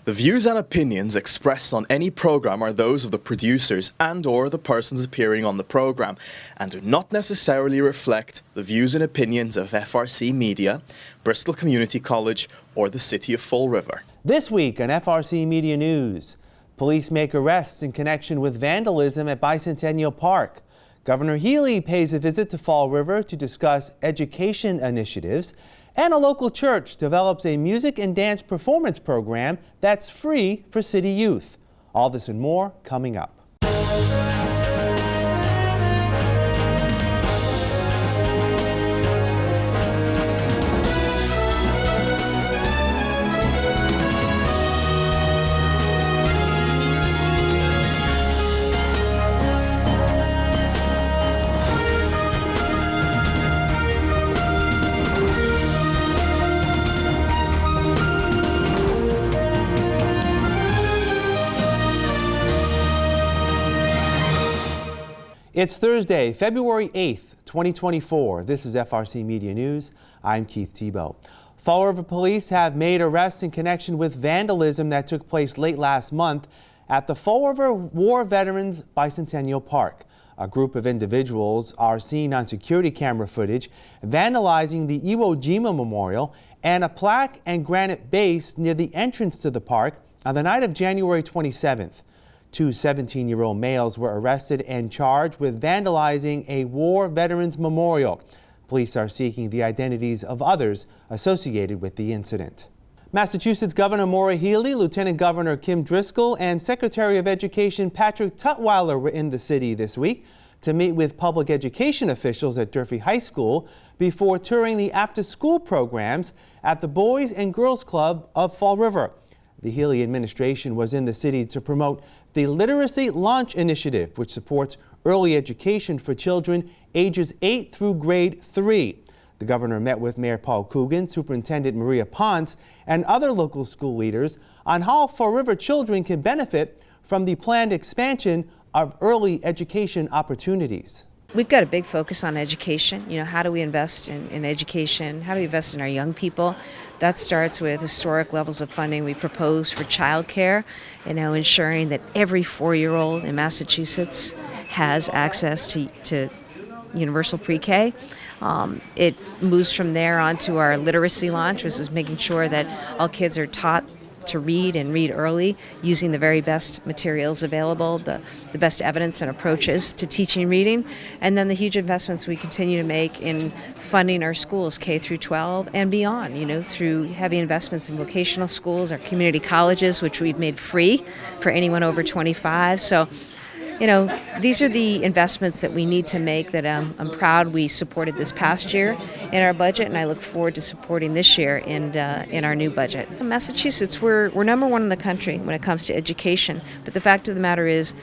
The views and opinions expressed on any program are those of the producers and/or the persons appearing on the program and do not necessarily reflect the views and opinions of FRCMedia, Bristol Community College, or the City of Fall River. This week on FRCmedia News, police make arrests in connection with vandalism at Bicentennial Park. Governor Healey pays a visit to Fall River to discuss education initiatives, and a local church develops a music and dance performance program that's free for city youth. All this and more coming up. It's Thursday, February 8th, 2024. This is FRCmedia News. I'm Keith Tebow. Fall River police have made arrests in connection with vandalism that took place late last month at the Fall River War Veterans Bicentennial Park. A group of individuals are seen on security camera footage vandalizing the Iwo Jima Memorial and a plaque and granite base near the entrance to the park on the night of January 27th. Two 17-year-old males were arrested and charged with vandalizing a war veterans memorial. Police are seeking the identities of others associated with the incident. Massachusetts Governor Maura Healey, Lieutenant Governor Kim Driscoll, and Secretary of Education Patrick Tutwiler were in the city this week to meet with public education officials at Durfee High School before touring the after-school programs at the Boys and Girls Club of Fall River. The Healey administration was in the city to promote the Literacy Launch Initiative, which supports early education for children ages 8 through grade 3. The governor met with Mayor Paul Coogan, Superintendent Maria Ponce, and other local school leaders on how Fall River children can benefit from the planned expansion of early education opportunities. We've got a big focus on education. How do we invest in education? How do we invest in our young people? That starts with historic levels of funding we propose for childcare, ensuring that every 4-year-old in Massachusetts has access to universal pre-K. It moves from there on to our literacy launch, which is making sure that all kids are taught to read and read early, using the very best materials available, the best evidence and approaches to teaching reading, and then the huge investments we continue to make in funding our schools K through 12 and beyond, through heavy investments in vocational schools, our community colleges, which we've made free for anyone over 25. So these are the investments that we need to make that I'm proud we supported this past year in our budget, and I look forward to supporting this year in our new budget. In Massachusetts, we're number one in the country when it comes to education, but the fact of the matter is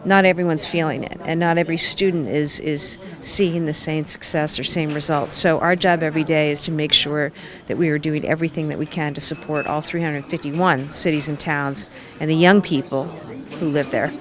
not everyone's feeling it, and not every student is seeing the same success or same results. So our job every day is to make sure that we are doing everything that we can to support all 351 cities and towns and the young people who live there.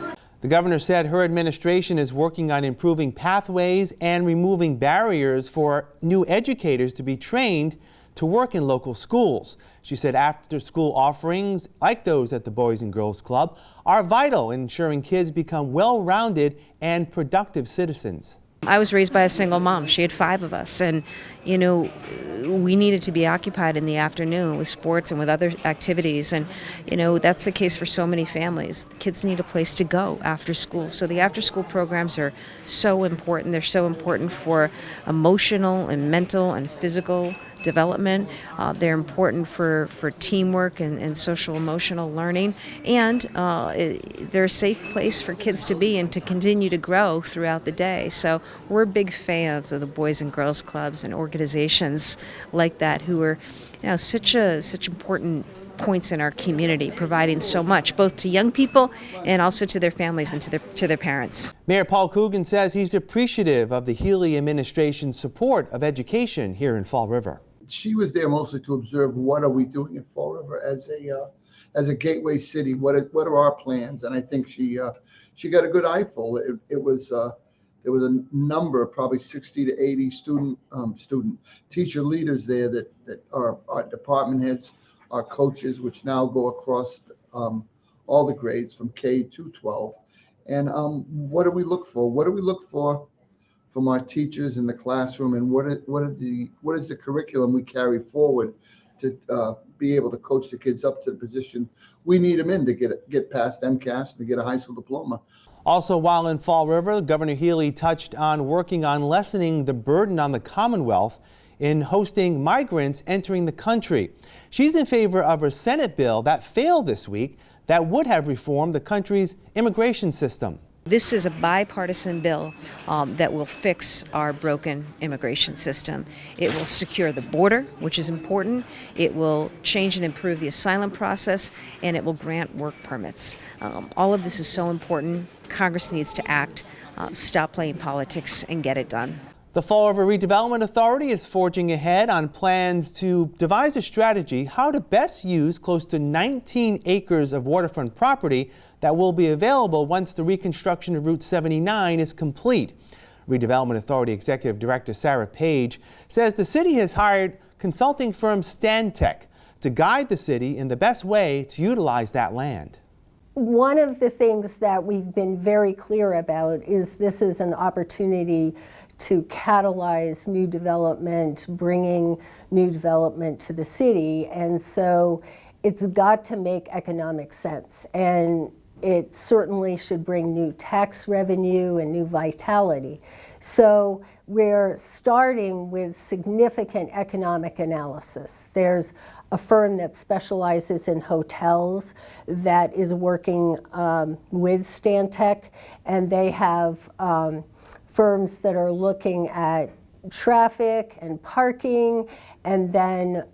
The governor said her administration is working on improving pathways and removing barriers for new educators to be trained to work in local schools. She said after-school offerings like those at the Boys and Girls Club are vital in ensuring kids become well-rounded and productive citizens. I was raised by a single mom. She had 5 of us, and we needed to be occupied in the afternoon with sports and with other activities, and that's the case for so many families. The kids need a place to go after school, so the after school programs are so important. They're so important for emotional and mental and physical development. They're important for teamwork and social emotional learning, and they're a safe place for kids to be and to continue to grow throughout the day. So we're big fans of the Boys and Girls Clubs and organizations like that who are such important points in our community, providing so much both to young people and also to their families and to their parents. Mayor Paul Coogan says he's appreciative of the Healey administration's support of education here in Fall River. She was there mostly to observe what are we doing in Fall River as a gateway city. What are our plans? And I think she got a good eyeful. There was a number, probably 60 to 80 teacher leaders there that are our department heads, our coaches, which now go across all the grades from K to 12. And what do we look for? What do we look for from our teachers in the classroom, and what is the curriculum we carry forward to be able to coach the kids up to the position we need them in to get past MCAS and to get a high school diploma. Also, while in Fall River, Governor Healey touched on working on lessening the burden on the Commonwealth in hosting migrants entering the country. She's in favor of a Senate bill that failed this week that would have reformed the country's immigration system. This is a bipartisan bill that will fix our broken immigration system. It will secure the border, which is important. It will change and improve the asylum process, and it will grant work permits. All of this is so important. Congress needs to act, stop playing politics, and get it done. The Fall River Redevelopment Authority is forging ahead on plans to devise a strategy how to best use close to 19 acres of waterfront property that will be available once the reconstruction of Route 79 is complete. Redevelopment Authority Executive Director Sarah Page says the city has hired consulting firm Stantec to guide the city in the best way to utilize that land. One of the things that we've been very clear about is this is an opportunity to catalyze new development, bringing new development to the city. And so it's got to make economic sense. And it certainly should bring new tax revenue and new vitality. So we're starting with significant economic analysis. There's a firm that specializes in hotels that is working with Stantec, and they have firms that are looking at traffic and parking, and then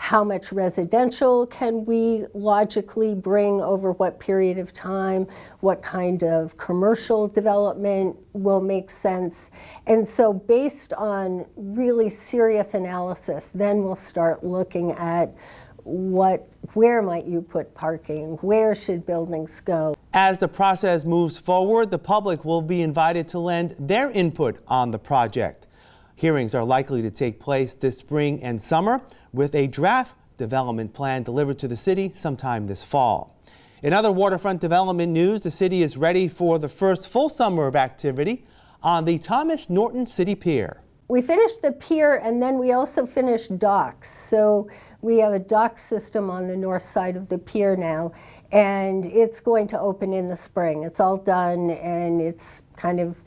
how much residential can we logically bring over what period of time, what kind of commercial development will make sense. And so based on really serious analysis, then we'll start looking at where might you put parking, where should buildings go. As the process moves forward, the public will be invited to lend their input on the project. Hearings are likely to take place this spring and summer, with a draft development plan delivered to the city sometime this fall. In other waterfront development news, the city is ready for the first full summer of activity on the Thomas Norton City Pier. We finished the pier, and then we also finished docks. So we have a dock system on the north side of the pier now, and it's going to open in the spring. It's all done, and it's kind of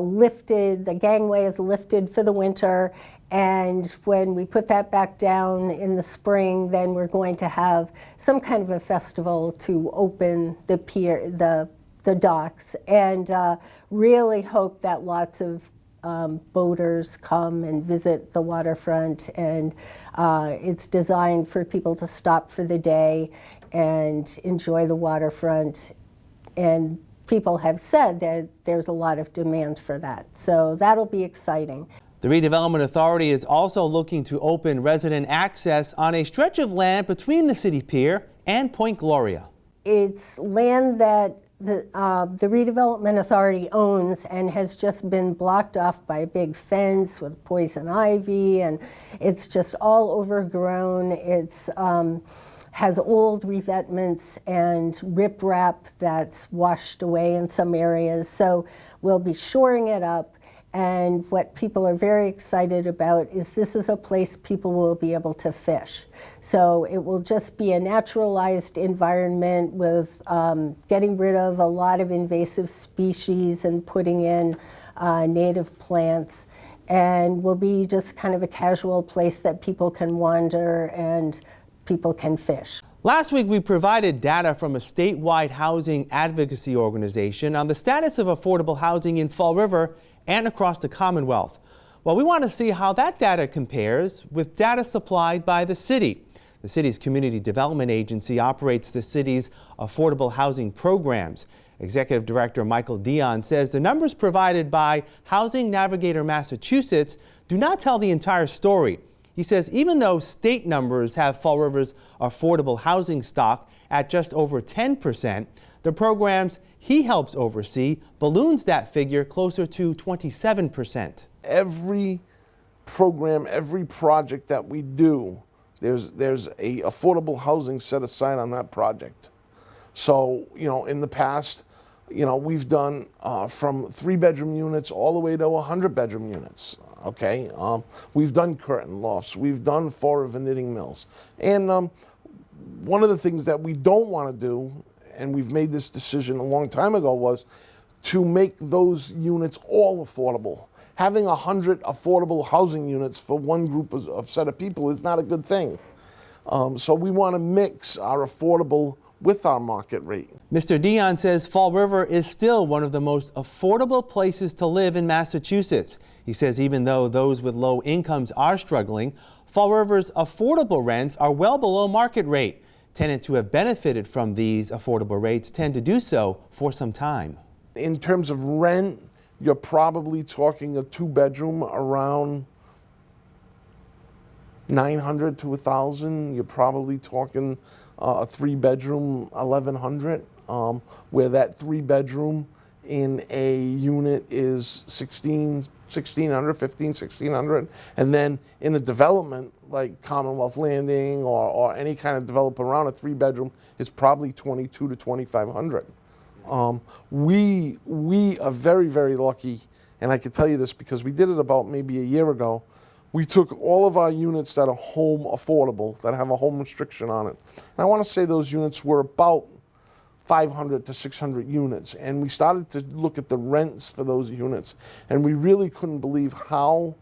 lifted. The gangway is lifted for the winter, and when we put that back down in the spring, then we're going to have some kind of a festival to open the pier, the docks, and really hope that lots of boaters come and visit the waterfront, and it's designed for people to stop for the day and enjoy the waterfront, and people have said that there's a lot of demand for that, so that'll be exciting. The Redevelopment Authority is also looking to open resident access on a stretch of land between the City Pier and Point Gloria. It's land that the Redevelopment Authority owns and has just been blocked off by a big fence with poison ivy, and it's just all overgrown. It's has old revetments and riprap that's washed away in some areas, so we'll be shoring it up. And what people are very excited about is this is a place people will be able to fish. So it will just be a naturalized environment with getting rid of a lot of invasive species and putting in native plants. And will be just kind of a casual place that people can wander and people can fish. Last week, we provided data from a statewide housing advocacy organization on the status of affordable housing in Fall River and across the Commonwealth. Well, we want to see how that data compares with data supplied by the city. The city's community development agency operates the city's affordable housing programs. Executive Director Michael Dion says the numbers provided by Housing Navigator Massachusetts do not tell the entire story. He says even though state numbers have Fall River's affordable housing stock at just over 10%, the programs he helps oversee balloons that figure closer to 27%. Every program, every project that we do there's a affordable housing set aside on that project. So, in the past, we've done from 3-bedroom units all the way to 100-bedroom units, okay? We've done curtain lofts, we've done forward knitting mills. And one of the things that we don't want to do, and we've made this decision a long time ago, was to make those units all affordable. Having 100 affordable housing units for one group of set of people is not a good thing. So we want to mix our affordable with our market rate. Mr. Dion says Fall River is still one of the most affordable places to live in Massachusetts. He says even though those with low incomes are struggling, Fall River's affordable rents are well below market rate. Tenants who have benefited from these affordable rates tend to do so for some time. In terms of rent, you're probably talking a 2-bedroom around $900 to $1,000. You're probably talking a 3-bedroom 1,100, where that 3-bedroom in a unit is $1,600, $1,500, and then in a development like Commonwealth Landing or any kind of developer around, a 3-bedroom is probably $2,200 to $2,500. We are very, very lucky, and I can tell you this because we did it about maybe a year ago. We took all of our units that are home affordable, that have a home restriction on it. And I want to say those units were about 500 to 600 units. And we started to look at the rents for those units. And we really couldn't believe how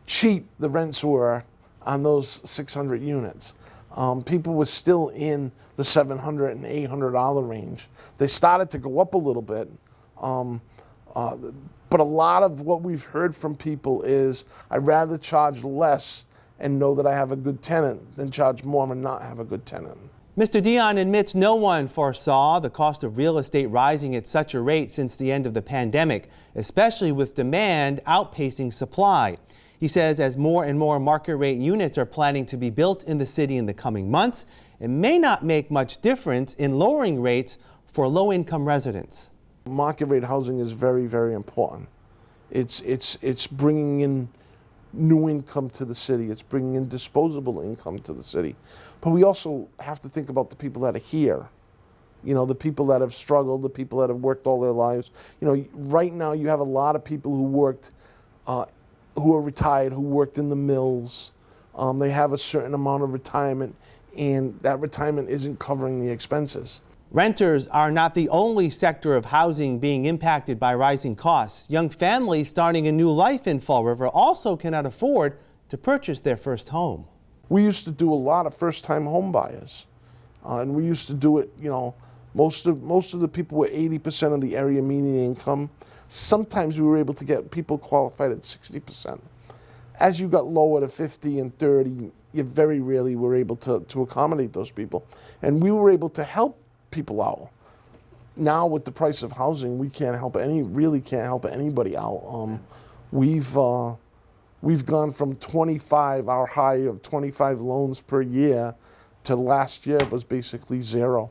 cheap the rents were on those 600 units. People were still in the $700 and $800 range. They started to go up a little bit. But a lot of what we've heard from people is, I'd rather charge less and know that I have a good tenant than charge more and not have a good tenant. Mr. Dion admits no one foresaw the cost of real estate rising at such a rate since the end of the pandemic, especially with demand outpacing supply. He says as more and more market rate units are planning to be built in the city in the coming months, it may not make much difference in lowering rates for low-income residents. Market rate housing is very, very important. It's bringing in new income to the city. It's bringing in disposable income to the city. But we also have to think about the people that are here. The people that have struggled, the people that have worked all their lives. Right now you have a lot of people who worked, who are retired, who worked in the mills. They have a certain amount of retirement, and that retirement isn't covering the expenses. Renters are not the only sector of housing being impacted by rising costs. Young families starting a new life in Fall River also cannot afford to purchase their first home. We used to do a lot of first-time home buyers, and we used to do it, most of the people were 80% of the area median income. Sometimes we were able to get people qualified at 60%. As you got lower to 50 and 30, you very rarely were able to accommodate those people. And we were able to help people out. Now with the price of housing, we really can't help anybody out. We've gone from 25, our high of 25 loans per year, to last year was basically 0.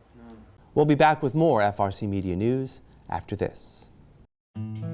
We'll be back with more FRC Media News after this.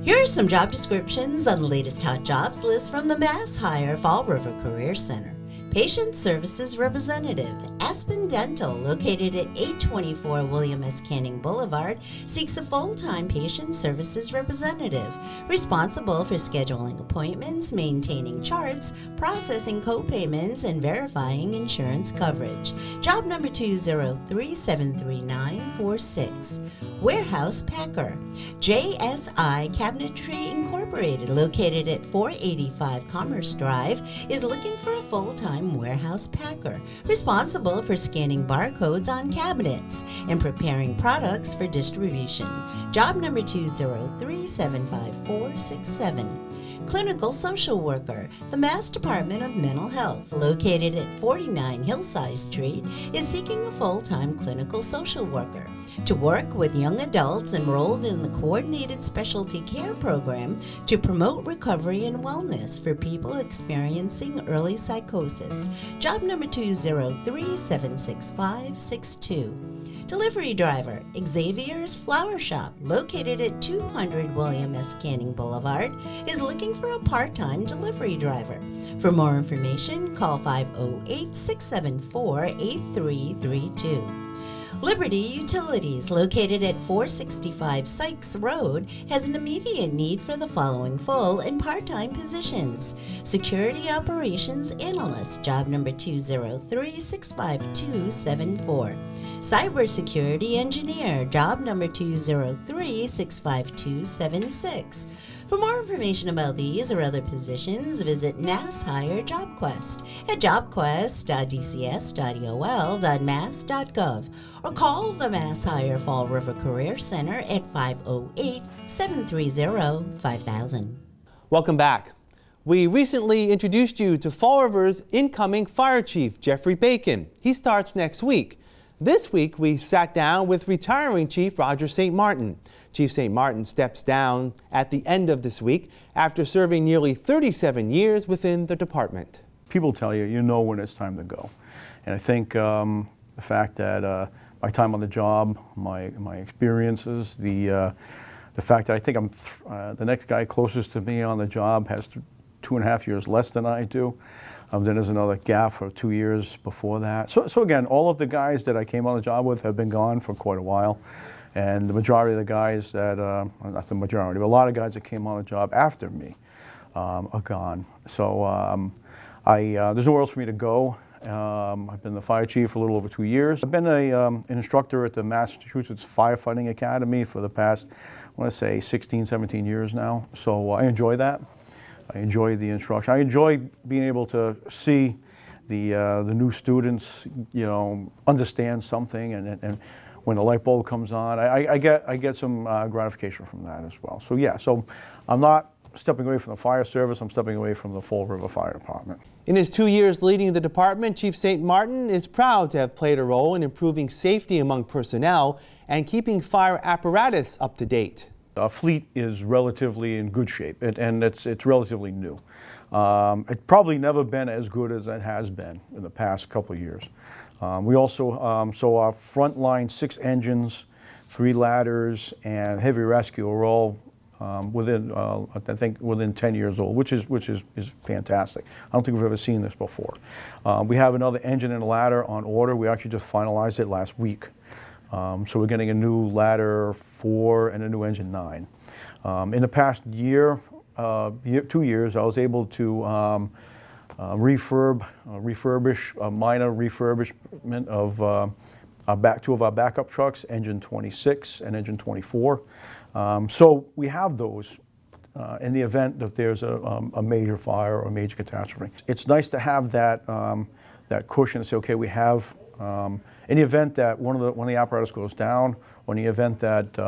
Here are some job descriptions on the latest hot jobs list from the Mass Hire Fall River Career Center. Patient Services Representative, Aspen Dental, located at 824 William S. Canning Boulevard, seeks a full-time patient services representative, responsible for scheduling appointments, maintaining charts, processing co-payments, and verifying insurance coverage. Job number 203-73946. Warehouse Packer, JSI Cabinetry Incorporated, located at 485 Commerce Drive, is looking for a full-time warehouse packer, responsible for scanning barcodes on cabinets and preparing products for distribution. Job number 203-75467. Clinical Social Worker. The Mass Department of Mental Health, located at 49 Hillside Street, is seeking a full-time clinical social worker to work with young adults enrolled in the Coordinated Specialty Care Program to promote recovery and wellness for people experiencing early psychosis. Job number 203-76562. Delivery driver, Xavier's Flower Shop, located at 200 William S. Canning Boulevard, is looking for a part-time delivery driver. For more information, call 508-674-8332. Liberty Utilities, located at 465 Sykes Road, has an immediate need for the following full and part-time positions. Security Operations Analyst, job number 203-65274. Cybersecurity Engineer, job number 203-65276. For more information about these or other positions, visit Mass Hire JobQuest at jobquest.dcs.eol.mass.gov or call the Mass Hire Fall River Career Center at 508-730-5000. Welcome back. We recently introduced you to Fall River's incoming Fire Chief, Jeffrey Bacon. He starts next week. This week, we sat down with retiring Chief Roger St. Martin. Chief St. Martin steps down at the end of this week after serving nearly 37 years within the department. People tell you, you know when it's time to go. And I think the fact that my time on the job, my experiences, the fact that I think I'm the next guy closest to me on the job has 2.5 years less than I do. Then there's another gap for 2 years before that. So again, all of the guys that I came on the job with have been gone for quite a while. And the majority of the guys that, not the majority, but a lot of guys that came on the job after me are gone. So there's nowhere else for me to go. I've been the fire chief for a little over 2 years. I've been an instructor at the Massachusetts Firefighting Academy for the past, I want to say, 16, 17 years now. So I enjoy that. I enjoy the instruction. I enjoy being able to see the new students, you know, understand something, and when the light bulb comes on, I get some gratification from that as well. So yeah, so I'm not stepping away from the fire service. I'm stepping away from the Fall River Fire Department. In his 2 years leading the department, Chief St. Martin is proud to have played a role in improving safety among personnel and keeping fire apparatus up to date. Our fleet is relatively in good shape, and it's relatively new. It's probably never been as good as it has been in the past couple of years. We also, so our frontline 6 engines, 3 ladders, and heavy rescue are all within, I think, within 10 years old, which is fantastic. I don't think we've ever seen this before. We have another engine and a ladder on order. We actually just finalized it last week. So we're getting a new ladder 4 and a new engine 9. In the past year, 2 years, I was able to refurbish a minor refurbishment of 2 of our backup trucks, engine 26 and engine 24. So we have those in the event that there's a major fire or a major catastrophe. It's nice to have that cushion to say, okay, we have. In the event that one of the apparatus goes down, or in the event that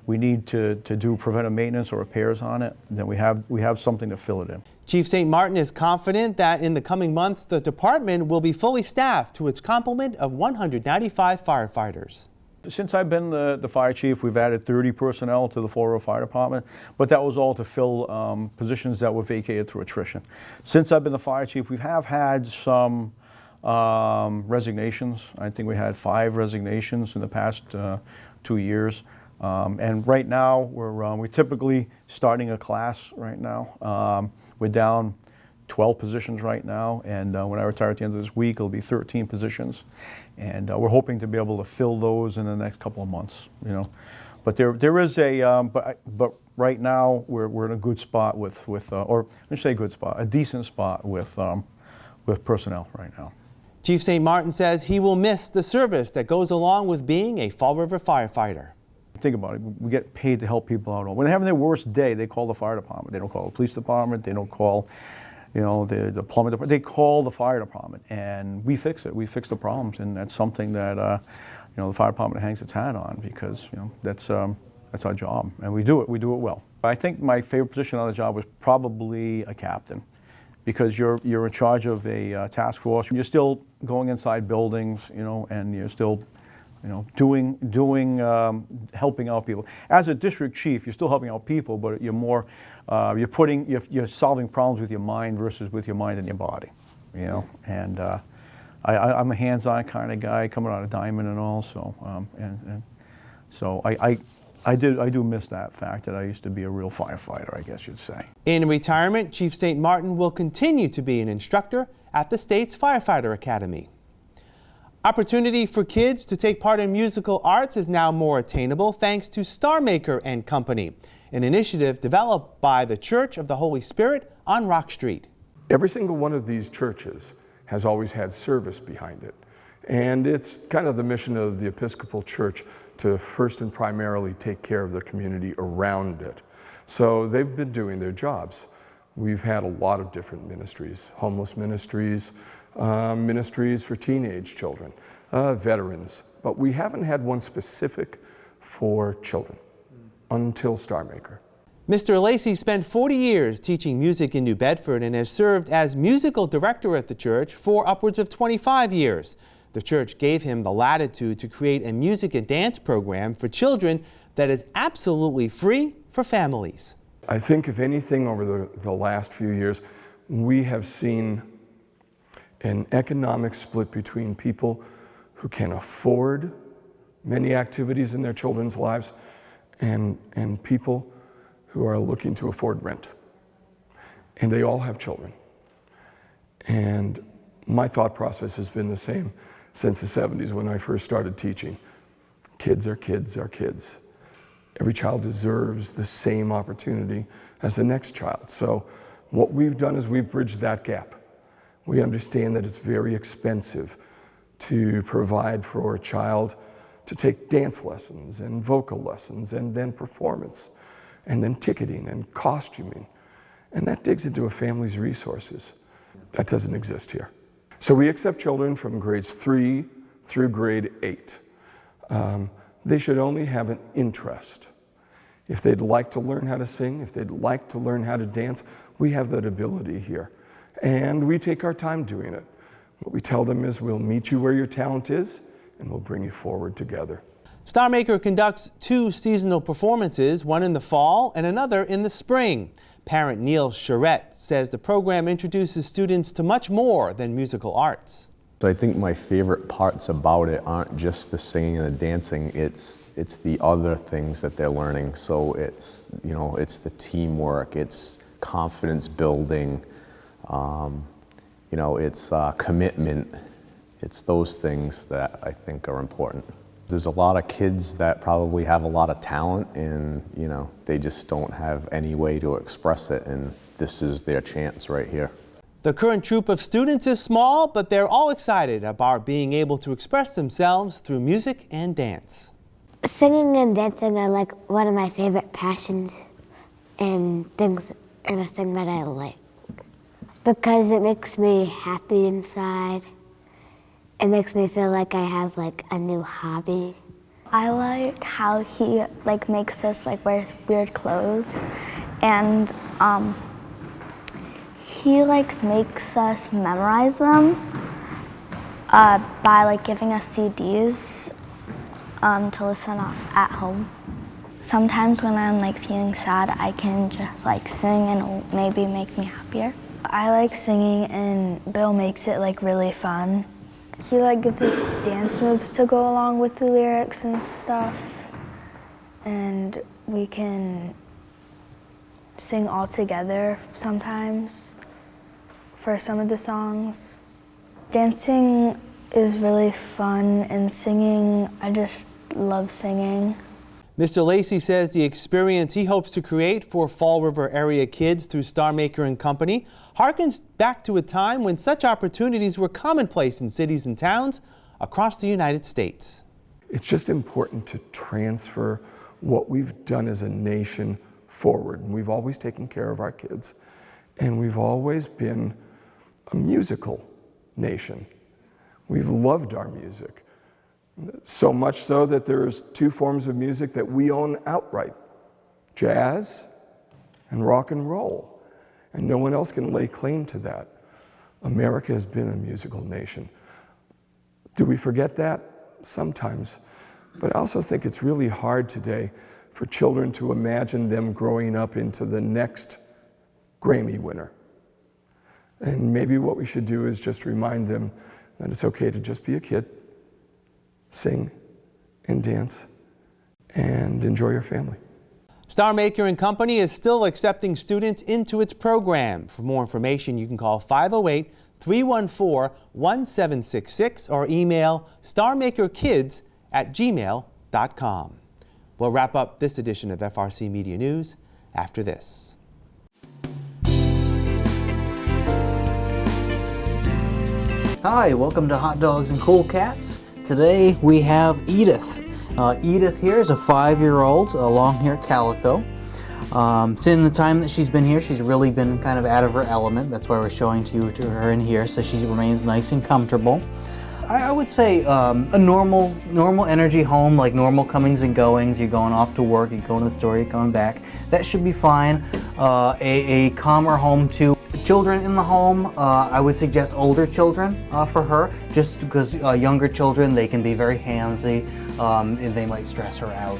we need to do preventive maintenance or repairs on it, then we have something to fill it in. Chief St. Martin is confident that in the coming months, the department will be fully staffed to its complement of 195 firefighters. Since I've been the fire chief, we've added 30 personnel to the Fall River Fire Department, but that was all to fill positions that were vacated through attrition. Since I've been the fire chief, we have had some resignations. I think we had 5 resignations in the past 2 years. And right now, we're typically starting a class right now. We're down 12 positions right now, and when I retire at the end of this week, it'll be 13 positions. And we're hoping to be able to fill those in the next couple of months, you know. But there is a, but right now, we're in a good spot with or let me say good spot, a decent spot with personnel right now. Chief St. Martin says he will miss the service that goes along with being a Fall River firefighter. Think about it. We get paid to help people out. When they're having their worst day, they call the fire department. They don't call the police department. They don't call, you know, the plumbing department. They call the fire department, and we fix it. We fix the problems, and that's something that you know, the fire department hangs its hat on, because you know that's our job, and we do it. We do it well. I think my favorite position on the job was probably a captain, because you're in charge of a task force. You're still going inside buildings, you know, and you're still, you know, helping out people. As a district chief, you're still helping out people, but you're more, you're solving problems with your mind versus with your mind and your body, you know. And I'm a hands-on kind of guy, coming out of Diamond and all, so, so I do miss that fact that I used to be a real firefighter, I guess you'd say. In retirement, Chief St. Martin will continue to be an instructor at the state's Firefighter Academy. Opportunity for kids to take part in musical arts is now more attainable thanks to Starmaker Co, an initiative developed by the Church of the Holy Spirit on Rock Street. Every single one of these churches has always had service behind it. And it's kind of the mission of the Episcopal Church to first and primarily take care of the community around it. So they've been doing their jobs. We've had a lot of different ministries, homeless ministries, ministries for teenage children, veterans, but we haven't had one specific for children until Starmaker. Mr. Lacey spent 40 years teaching music in New Bedford and has served as musical director at the church for upwards of 25 years. The church gave him the latitude to create a music and dance program for children that is absolutely free for families. I think if anything over the last few years, we have seen an economic split between people who can afford many activities in their children's lives and people who are looking to afford rent. And they all have children. And my thought process has been the same since the 70s when I first started teaching. Kids are kids are kids. Every child deserves the same opportunity as the next child. So what we've done is we've bridged that gap. We understand that it's very expensive to provide for a child to take dance lessons and vocal lessons and then performance and then ticketing and costuming. And that digs into a family's resources. That doesn't exist here. So we accept children from grades 3 through grade 8. They should only have an interest. If they'd like to learn how to sing, if they'd like to learn how to dance, we have that ability here. And we take our time doing it. What we tell them is we'll meet you where your talent is and we'll bring you forward together. Starmaker conducts 2 seasonal performances, one in the fall and another in the spring. Parent Neil Charette says the program introduces students to much more than musical arts. So I think my favorite parts about it aren't just the singing and the dancing, it's the other things that they're learning. So it's, you know, it's the teamwork, it's confidence building, you know, it's commitment. It's those things that I think are important. There's a lot of kids that probably have a lot of talent and, you know, they just don't have any way to express it, and this is their chance right here. The current troupe of students is small, but they're all excited about being able to express themselves through music and dance. Singing and dancing are like one of my favorite passions and things, and a thing that I like. Because it makes me happy inside. It makes me feel like I have like a new hobby. I like how he like makes us like wear weird clothes, and he like makes us memorize them by like giving us CDs to listen at home. Sometimes when I'm like feeling sad, I can just like sing and it'll maybe make me happier. I like singing and Bill makes it like really fun. He like gives us dance moves to go along with the lyrics and stuff, and we can sing all together sometimes for some of the songs. Dancing is really fun, and singing, I just love singing. Mr. Lacey says the experience he hopes to create for Fall River area kids through Starmaker Co. harkens back to a time when such opportunities were commonplace in cities and towns across the United States. It's just important to transfer what we've done as a nation forward. And we've always taken care of our kids, and we've always been a musical nation. We've loved our music. So much so that there's 2 forms of music that we own outright: jazz and rock and roll. And no one else can lay claim to that. America has been a musical nation. Do we forget that? Sometimes. But I also think it's really hard today for children to imagine them growing up into the next Grammy winner. And maybe what we should do is just remind them that it's okay to just be a kid, sing and dance, and enjoy your family. Starmaker Co. is still accepting students into its program. For more information, you can call 508-314-1766 or email starmakerkids@gmail.com. We'll wrap up this edition of FRC Media News after this. Hi, welcome to Hot Dogs and Cool Cats. Today we have Edith. Edith here is a 5-year-old long-haired calico. Since the time that she's been here, she's really been kind of out of her element. That's why we're showing to her in here, so she remains nice and comfortable. I would say a normal energy home, like normal comings and goings. You're going off to work, you're going to the store, you're coming back. That should be fine. A calmer home too. Children in the home, I would suggest older children for her, just because younger children, they can be very handsy and they might stress her out.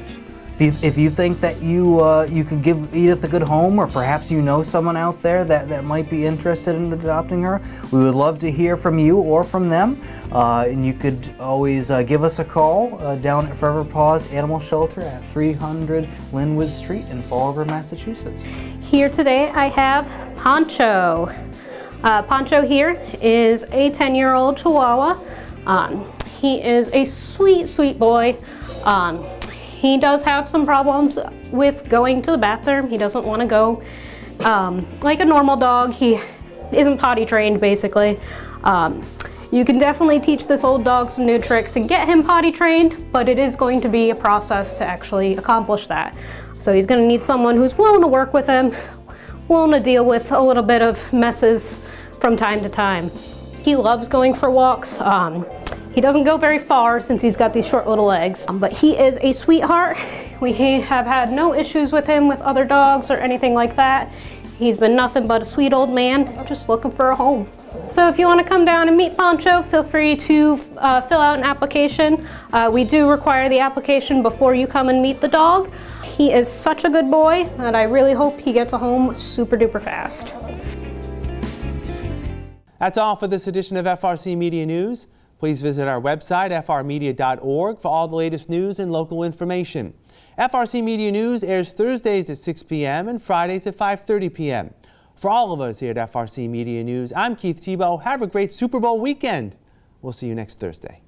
If you think that you could give Edith a good home, or perhaps you know someone out there that might be interested in adopting her, we would love to hear from you or from them. And you could always give us a call down at Forever Paws Animal Shelter at 300 Linwood Street in Fall River, Massachusetts. Here today I have Poncho. Poncho here is a 10-year-old Chihuahua. He is a sweet, sweet boy. He does have some problems with going to the bathroom. He doesn't want to go like a normal dog. He isn't potty trained, basically. You can definitely teach this old dog some new tricks and get him potty trained, but it is going to be a process to actually accomplish that. So he's going to need someone who's willing to work with him, willing to deal with a little bit of messes from time to time. He loves going for walks. He doesn't go very far since he's got these short little legs, but he is a sweetheart. We have had no issues with him with other dogs or anything like that. He's been nothing but a sweet old man, just looking for a home. So if you want to come down and meet Poncho, feel free to fill out an application. We do require the application before you come and meet the dog. He is such a good boy that I really hope he gets a home super duper fast. That's all for this edition of FRC Media News. Please visit our website, frmedia.org, for all the latest news and local information. FRC Media News airs Thursdays at 6 p.m. and Fridays at 5:30 p.m. For all of us here at FRC Media News, I'm Keith Tebow. Have a great Super Bowl weekend. We'll see you next Thursday.